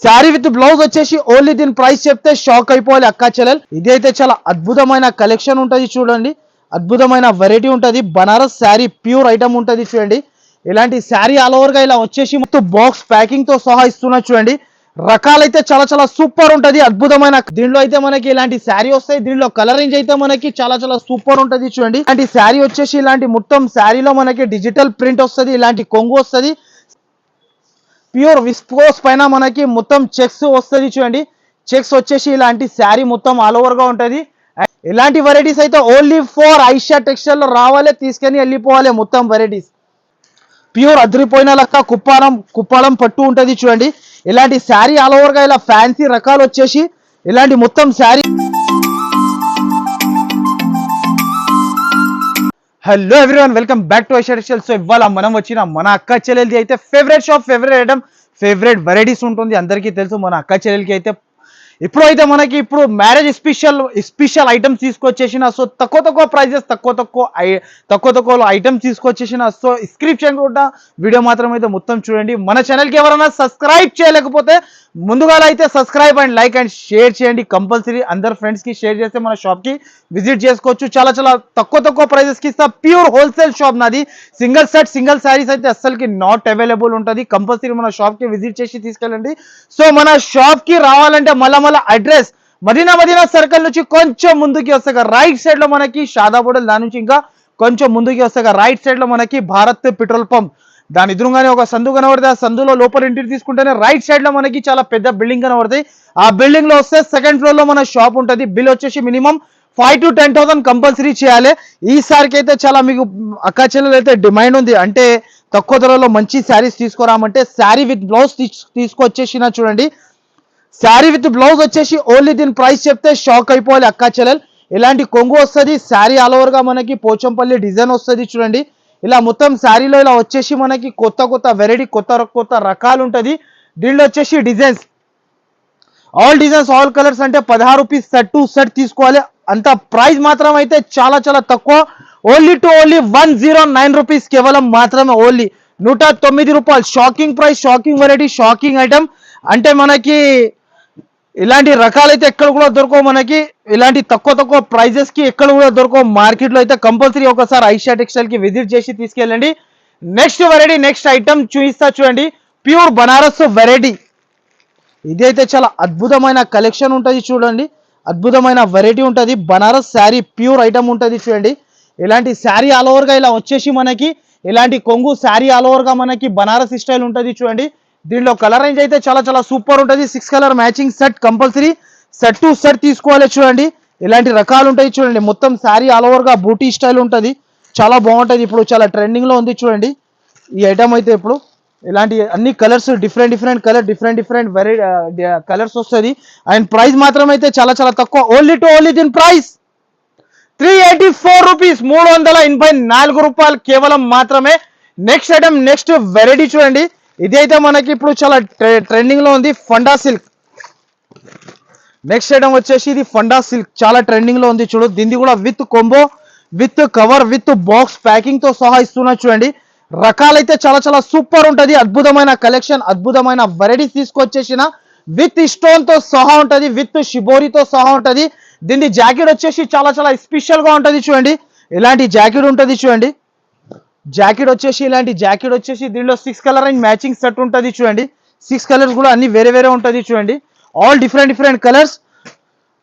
Sari with blouse వచ్చేసి only దీని price చెప్తే షాక్ అయిపోవాలి అక్కా చెల్లెలు. ఇది అయితే చాలా అద్భుతమైన కలెక్షన్ ఉంటది చూడండి, అద్భుతమైన వెరైటీ ఉంటది. బనారస్ శారీ ప్యూర్ ఐటమ్ ఉంటది చూడండి. ఇలాంటి శారీ ఆల్ ఓవర్ గా ఇలా వచ్చేసి మొత్తం బాక్స్ ప్యాకింగ్ తో సహా ఇస్తున్నా చూడండి. రకాలైతే చాలా చాలా సూపర్ ఉంటది, అద్భుతమైన. దీనిలో అయితే మనకి ఇలాంటి శారీ వస్తాయి. దీనిలో కలరింగ్ అయితే మనకి చాలా చాలా సూపర్ ఉంటది చూడండి. ఇలాంటి శారీ వచ్చేసి ఇలాంటి మొత్తం శారీలో మనకి డిజిటల్ ప్రింట్ వస్తుంది, ఇలాంటి కొంగు వస్తుంది. ప్యూర్ విస్కోస్ పైన మనకి మొత్తం చెక్స్ వస్తుంది చూడండి. చెక్స్ వచ్చేసి ఇలాంటి శారీ మొత్తం ఆల్ ఓవర్ గా ఉంటది. ఇలాంటి వెరైటీస్ అయితే ఓన్లీ ఫర్ ఐషా టెక్స్టైల్ లో రావాలి, తీసుకొని వెళ్ళిపోవాలి. మొత్తం వెరైటీస్ ప్యూర్ అదిరిపోయిన లెక్క కుప్పాలం పట్టు ఉంటది చూడండి. ఇలాంటి శారీ ఆల్ ఓవర్ గా ఇలా ఫ్యాన్సీ రకాలు వచ్చేసి ఇలాంటి మొత్తం sari. Hello everyone, welcome back to Aisha textiles. So ఇవాళ మనం వచ్చిన మన అక్క చెల్లెలది అయితే favourite shop, favourite item, favourite varieties ఉంటుంది. అందరికీ తెలుసు మన అక్క చెల్లెలకి అయితే ఇప్పుడు మనకి మ్యారేజ్ స్పెషల్ ఐటమ్స్ తీసుకొచ్చేసిన. సో తక్కువ ప్రైజెస్, తక్కువ ఐటమ్స్ తీసుకొచ్చేసిన. సో స్క్రిప్షన్ కూడా వీడియో మాత్రం అయితే మొత్తం చూడండి. మన ఛానల్కి ఎవరైనా సబ్స్క్రైబ్ చేయలేకపోతే ముందుగా అయితే subscribe and like and share చేయండి. కంపల్సరీ అందరు ఫ్రెండ్స్కి షేర్ చేస్తే మన షాప్కి విజిట్ చేసుకోవచ్చు. చాలా చాలా తక్కువ ప్రైజెస్కి ఇస్తా. ప్యూర్ హోల్సేల్ షాప్ నాది. సింగిల్ సెట్ సింగిల్ శారీస్ అయితే అస్సలకి నాట్ అవైలబుల్ ఉంటుంది. కంపల్సరీ మన షాప్కి విజిట్ చేసి తీసుకెళ్ళండి. సో మన షాప్కి రావాలంటే మళ్ళా అడ్రస్ మదీనా సర్కిల్ నుంచి కొంచెం ముందుకి వస్తాక రైట్ సైడ్ లో మనకి షాదాబోడల్, దాని నుంచి ఇంకా కొంచెం ముందుకి వస్తాక రైట్ సైడ్ లో మనకి భారత్ పెట్రోల్ పంప్, దాని ఎదురుగానే ఒక సందు కనబడుతుంది. ఆ సందులో లోపల ఎంట్రీ తీసుకుంటేనే రైట్ సైడ్ లో మనకి చాలా పెద్ద బిల్డింగ్ కనబడుతుంది. ఆ బిల్డింగ్ లో వస్తే సెకండ్ ఫ్లోర్ లో మన షాప్ ఉంటుంది. బిల్ వచ్చేసి మినిమం 5,000 to 10,000 కంపల్సరీ చేయాలి. ఈసారికి అయితే చాలా మీకు అక్కా చెల్లెలు అయితే డిమాండ్ ఉంది. అంటే తక్కువ ధరలో మంచి శారీస్ తీసుకురామంటే శారీ విత్ బ్లౌజ్ తీసుకొచ్చేసిన చూడండి. శారీ విత్ బ్లౌజ్ వచ్చేసి ఓన్లీ దీని ప్రైస్ చెప్తే షాక్ అయిపోవాలి అక్కా చెల్లెలు. ఇలాంటి కొంగు వస్తుంది. శారీ ఆల్ ఓవర్ గా మనకి పోచంపల్లి డిజైన్ వస్తుంది చూడండి. ఇలా మొత్తం శారీలో ఇలా వచ్చేసి మనకి కొత్త వెరైటీ, కొత్త రకాలు ఉంటుంది. దీనిలో వచ్చేసి designs, all designs all colours అంటే 16 రూపీస్ సెట్ టు సెట్ తీసుకోవాలి. అంత ప్రైస్ మాత్రం అయితే చాలా చాలా తక్కువ. ఓన్లీ 109 రూపీస్ కేవలం మాత్రమే. ఓన్లీ 109 రూపాయలు. Shocking price, shocking variety, shocking item. అంటే మనకి ఇలాంటి రకాలైతే ఎక్కడ కూడా దొరకవు. మనకి ఇలాంటి తక్కువ ప్రైజెస్ కి ఎక్కడ కూడా దొరకవు మార్కెట్ లో. అయితే కంపల్సరీ ఒకసారి ఐషా టెక్స్టైల్ కి విజిట్ చేసి తీసుకెళ్ళండి. నెక్స్ట్ వెరైటీ, నెక్స్ట్ ఐటమ్ చూపిస్తా చూడండి. Pure Banaras variety. ఇది అయితే చాలా అద్భుతమైన కలెక్షన్ ఉంటుంది చూడండి, అద్భుతమైన వెరైటీ ఉంటుంది. బనారస్ శారీ ప్యూర్ ఐటమ్ ఉంటుంది చూడండి. ఇలాంటి శారీ ఆల్ ఓవర్ గా ఇలా వచ్చేసి మనకి ఇలాంటి కొంగు శారీ ఆల్ ఓవర్ గా మనకి బనారస్ స్టైల్ ఉంటుంది చూడండి. దీనిలో కలర్ రేంజ్ అయితే చాలా చాలా సూపర్ ఉంటుంది. 6 colour matching set compulsory set to set తీసుకోవాలి చూడండి. ఇలాంటి రకాలు ఉంటాయి చూడండి. మొత్తం శారీ ఆల్ ఓవర్ గా బూటీ స్టైల్ ఉంటుంది, చాలా బాగుంటుంది. ఇప్పుడు చాలా ట్రెండింగ్ లో ఉంది చూడండి ఈ ఐటమ్ అయితే. ఇప్పుడు ఇలాంటి అన్ని colours different colour, different variety colours వస్తుంది. అండ్ ప్రైస్ మాత్రం అయితే చాలా చాలా తక్కువ. ఓన్లీ దీని ప్రైస్ 384 రూపీస్, 384 రూపాయలు కేవలం మాత్రమే. నెక్స్ట్ ఐటమ్, నెక్స్ట్ వెరైటీ చూడండి. ఇది అయితే మనకి ఇప్పుడు చాలా ట్రెండింగ్ లో ఉంది, ఫండా సిల్క్. నెక్స్ట్ ఐటమ్ వచ్చేసి ఇది ఫండా సిల్క్, చాలా ట్రెండింగ్ లో ఉంది చూడు. దీన్ని కూడా with combo, with cover, with box packing తో సహా ఇస్తున్నా చూడండి. రకాలైతే చాలా చాలా సూపర్ ఉంటుంది. అద్భుతమైన కలెక్షన్, అద్భుతమైన వెరైటీస్ తీసుకొచ్చేసిన. విత్ స్టోన్ తో సహా ఉంటుంది, విత్ షిబోరితో సహా ఉంటుంది. దీని జాకెట్ వచ్చేసి చాలా చాలా స్పెషల్ గా ఉంటుంది చూడండి. ఇలాంటి జాకెట్ ఉంటుంది చూడండి. జాకెట్ వచ్చేసి దీనిలో 6 కలర్ అండ్ మ్యాచింగ్ సెట్ ఉంటుంది చూడండి. 6 కలర్స్ కూడా అన్ని వేరే ఉంటుంది చూడండి. ఆల్ డిఫరెంట్ కలర్స్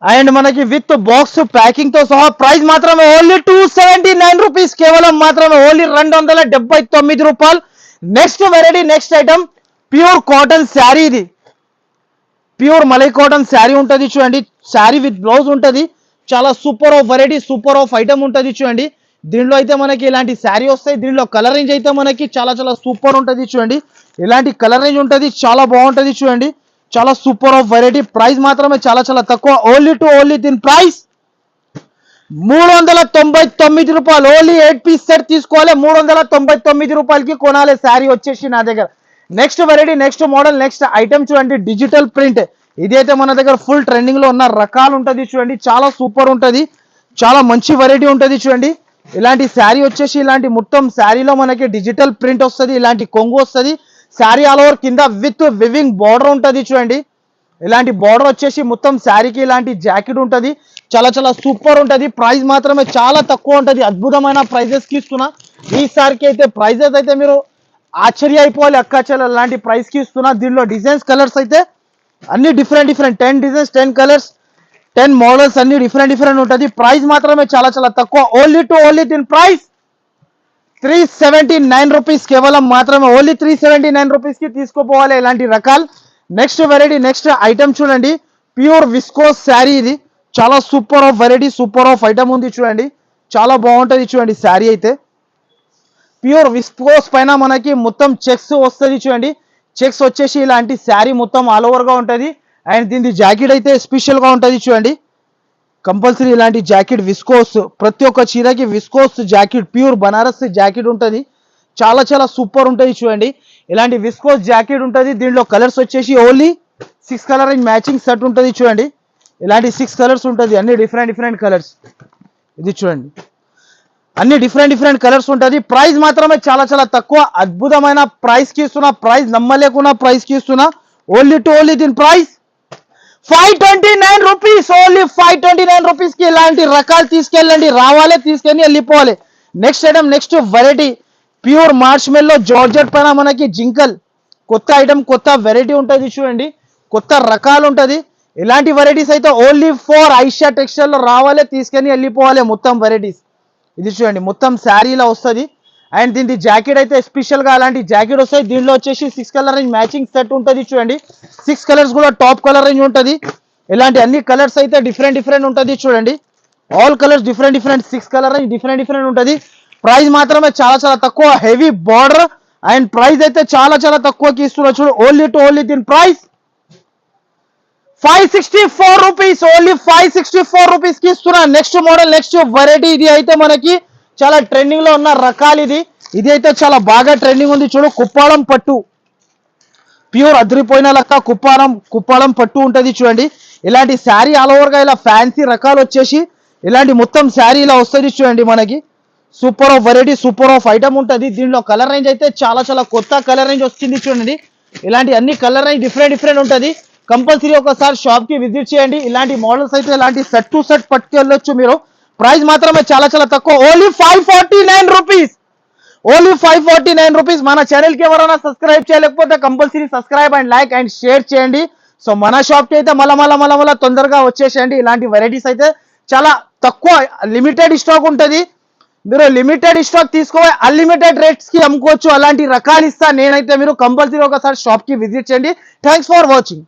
అండ్ మనకి విత్ బాక్స్ ప్యాకింగ్ తో సహా. ప్రైస్ మాత్రమే ఓన్లీ 279 రూపీస్ కేవలం మాత్రమే. ఓన్లీ 279 రూపాయలు. Next variety, next item pure cotton sari. ఇది ప్యూర్ మలై కాటన్ శారీ ఉంటుంది చూడండి. శారీ విత్ బ్లౌజ్ ఉంటుంది. చాలా super of variety, super of item ఉంటుంది చూడండి. దీనిలో అయితే మనకి ఇలాంటి శారీ వస్తాయి. దీనిలో కలర్ రేంజ్ అయితే మనకి చాలా చాలా సూపర్ ఉంటుంది చూడండి. ఇలాంటి కలర్ రేంజ్ ఉంటుంది, చాలా బాగుంటుంది చూడండి. చాలా సూపర్ ఆఫ్ వెరైటీ. ప్రైస్ మాత్రమే చాలా చాలా తక్కువ. ఓన్లీ దీని ప్రైస్ 399 రూపాయలు. ఓన్లీ 8 పీస్ సెట్ తీసుకోవాలి. 399 రూపాయలకి కొనాలి శారీ వచ్చేసి నా దగ్గర. Next variety, next model, next item చూడండి. Digital print. ఇది అయితే మన దగ్గర ఫుల్ ట్రెండింగ్ లో ఉన్న రకాలు ఉంటుంది చూడండి. చాలా సూపర్ ఉంటుంది, చాలా మంచి వెరైటీ ఉంటుంది చూడండి. ఇలాంటి శారీ వచ్చేసి ఇలాంటి మొత్తం శారీలో మనకి డిజిటల్ ప్రింట్ వస్తుంది. ఇలాంటి కొంగు వస్తుంది. శారీ ఆల్ ఓవర్ కింద విత్ వివింగ్ బార్డర్ ఉంటుంది చూడండి. ఇలాంటి బార్డర్ వచ్చేసి మొత్తం శారీకి ఇలాంటి జాకెట్ ఉంటుంది. చాలా చాలా సూపర్ ఉంటుంది. ప్రైస్ మాత్రమే చాలా తక్కువ ఉంటుంది. అద్భుతమైన ప్రైజెస్ కి ఇస్తున్నా ఈసారికి అయితే. ప్రైజెస్ అయితే మీరు ఆశ్చర్య అయిపోవాలి. అక్క చెల్లెలు అలాంటి ప్రైస్ కి ఇస్తున్నా. దీనిలో డిజైన్స్ కలర్స్ అయితే అన్ని డిఫరెంట్ 10 డిజైన్స్ 10 కలర్స్ 10 మోడల్స్ అన్ని డిఫరెంట్ ఉంటుంది. ప్రైస్ మాత్రమే చాలా చాలా తక్కువ. ఓన్లీ దీని ప్రైస్ 379 రూపీస్ కేవలం మాత్రమే. ఓన్లీ 379 రూపీస్ కి తీసుకోపోవాలి ఇలాంటి రకాలు. నెక్స్ట్ వెరైటీ నెక్స్ట్ ఐటమ్ చూడండి. Pure viscose sari. ఇది చాలా super of variety super of item ఉంది చూడండి. చాలా బాగుంటుంది చూడండి. శారీ అయితే ప్యూర్ విస్కోస్ పైన మనకి మొత్తం చెక్స్ వస్తుంది చూడండి. చెక్స్ వచ్చేసి ఇలాంటి శారీ మొత్తం ఆల్ ఓవర్ గా ఉంటుంది. అండ్ దీని జాకెట్ అయితే స్పెషల్ గా ఉంటుంది చూడండి. కంపల్సరీ ఇలాంటి జాకెట్ విస్కోస్, ప్రతి ఒక్క చీరకి viscose jacket pure Banaras jacket ఉంటుంది. చాలా చాలా సూపర్ ఉంటుంది చూడండి. ఇలాంటి విస్కోస్ జాకెట్ ఉంటుంది. దీంట్లో కలర్స్ వచ్చేసి ఓన్లీ 6 కలర్ మ్యాచింగ్ సెట్ ఉంటుంది చూడండి. ఇలాంటి 6 కలర్స్ ఉంటుంది. అన్ని డిఫరెంట్ కలర్స్. ఇది చూడండి, అన్ని డిఫరెంట్ కలర్స్ ఉంటుంది. ప్రైస్ మాత్రమే చాలా చాలా తక్కువ. అద్భుతమైన ప్రైస్ కి ఇస్తున్నా. ప్రైస్ నమ్మలేకున్నా ప్రైస్ కి ఇస్తున్నా. ఓన్లీ దీని ప్రైస్ 529 రూపీస్. ఓన్లీ 529 రూపీస్ కి ఇలాంటి రకాలు తీసుకెళ్ళండి. రావాలి, తీసుకెళ్ళి వెళ్ళిపోవాలి. Next item next variety pure March మెల్లో జార్జెట్ పైన మనకి జింకల్ కొత్త ఐటమ్ కొత్త వెరైటీ ఉంటుంది చూడండి. కొత్త రకాలు ఉంటుంది. ఇలాంటి వెరైటీస్ అయితే ఓన్లీ ఫర్ ఐషా టెక్స్టైల్ లో రావాలి, తీసుకెళ్ళి వెళ్ళిపోవాలి మొత్తం వెరైటీస్. ఇది చూడండి మొత్తం శారీలో వస్తుంది. అండ్ దీని జాకెట్ అయితే స్పెషల్ గా అలాంటి జాకెట్ వస్తాయి. దీనిలో వచ్చేసి 6 కలర్ రేంజ్ మ్యాచింగ్ సెట్ ఉంటుంది చూడండి. 6 కలర్స్ కూడా టాప్ కలర్ రేంజ్ ఉంటుంది. ఇలాంటి అన్ని కలర్స్ అయితే డిఫరెంట్ ఉంటుంది చూడండి. All colours different 6 colour range different ఉంటుంది. ప్రైస్ మాత్రమే చాలా చాలా తక్కువ. హెవీ బార్డర్ అండ్ ప్రైస్ అయితే చాలా చాలా తక్కువకి ఇస్తున్నారు చూడు. ఓన్లీ దీని ప్రైస్ 564 రూపీస్. ఓన్లీ 564 రూపీస్ కి ఇస్తున్నా. Next model next variety. ఇది అయితే మనకి చాలా ట్రెండింగ్ లో ఉన్న రకాలు. ఇది అయితే చాలా బాగా ట్రెండింగ్ ఉంది చూడు. కుప్పాళం పట్టు ప్యూర్ అదిరిపోయిన లెక్క కుప్పాళం పట్టు ఉంటుంది చూడండి. ఇలాంటి శారీ ఆల్ ఓవర్ గా ఇలా ఫ్యాన్సీ రకాలు వచ్చేసి ఇలాంటి మొత్తం శారీ ఇలా వస్తుంది చూడండి. మనకి super of variety super of item ఉంటుంది. దీనిలో కలర్ రేంజ్ అయితే చాలా చాలా కొత్త కలర్ రేంజ్ వస్తుంది చూడండి. ఇలాంటి అన్ని కలర్ రేంజ్ డిఫరెంట్ ఉంటుంది. కంపల్సరీ ఒకసారి షాప్ కి విజిట్ చేయండి. ఇలాంటి మోడల్స్ అయితే ఇలాంటి సెట్ టు సెట్ పట్టుకెళ్ళొచ్చు మీరు. ప్రైస్ మాత్రమే చాలా చాలా తక్కువ. Only 549 rupees. Only 549 rupees. మన ఛానల్ కి ఎవరైనా సబ్స్క్రైబ్ చేయలేకపోతే compulsory subscribe and like and share చేయండి. సో మన షాప్ కి అయితే మళ్ళా తొందరగా వచ్చేసేయండి. ఇలాంటి వెరైటీస్ అయితే చాలా తక్కువ లిమిటెడ్ స్టాక్ ఉంటుంది. మీరు లిమిటెడ్ స్టాక్ తీసుకోవాలి, అన్లిమిటెడ్ రేట్స్ కి అమ్ముకోవచ్చు. అలాంటి రకాలు ఇస్తా నేనైతే. మీరు కంపల్సరీ ఒకసారి షాప్ కి విజిట్ చేయండి. Thanks for watching.